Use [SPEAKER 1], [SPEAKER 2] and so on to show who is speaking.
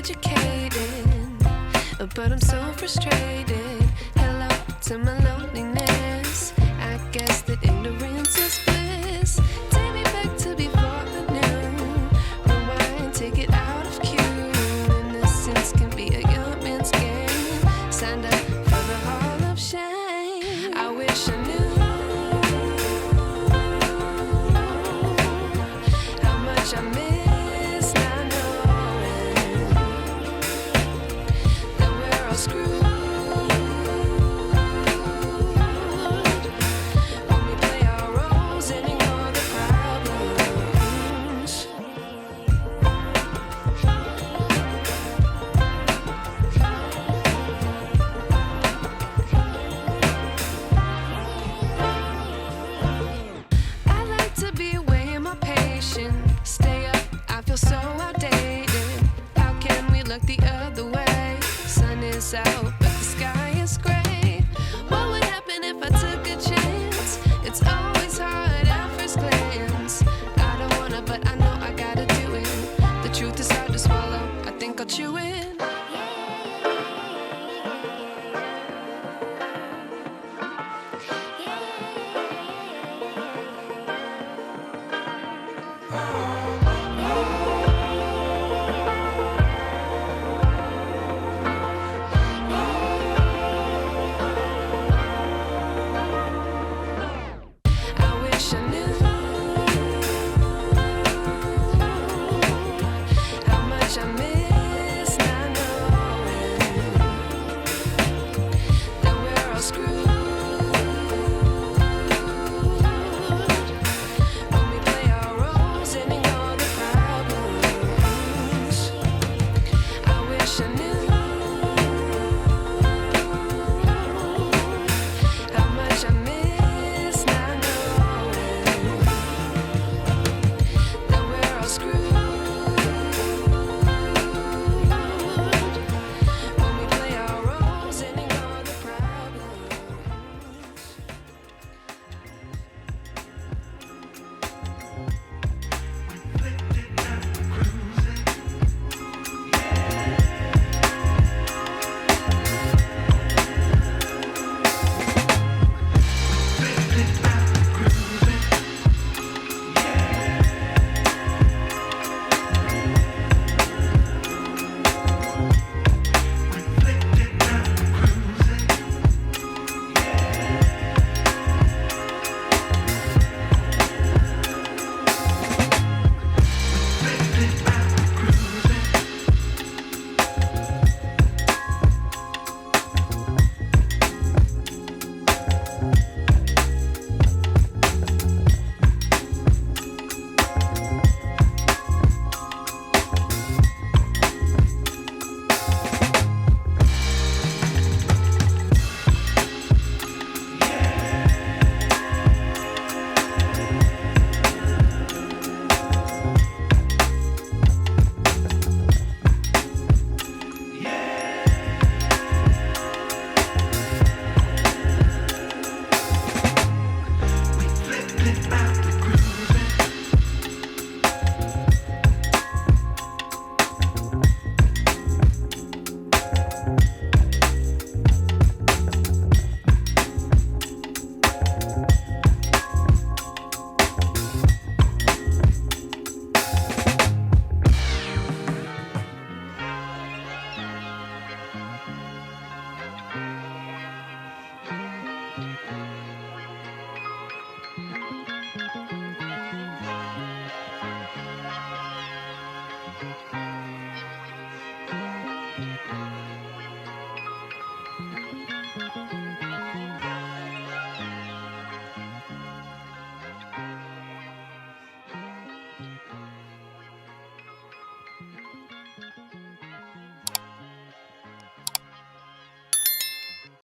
[SPEAKER 1] educated, but I'm so frustrated. Hello to my loneliness. I guess that ignorance is bliss. Take me back to before I knew. Rewind, take it out of cue. Innocence can be a young man's game. Signed up for the hall of shame. I wish I knew how much I miss not knowing that we're all screwed. When we play our roles and ignore the problems. I like to be away in my patience. Stay up, I feel so outdated. How can we look the other way? Sun is out, but the sky is gray. What would happen if I took a chance? It's always hard at first glance. I don't wanna, but I know I gotta do it. The truth is hard to swallow, I think I'll chew it.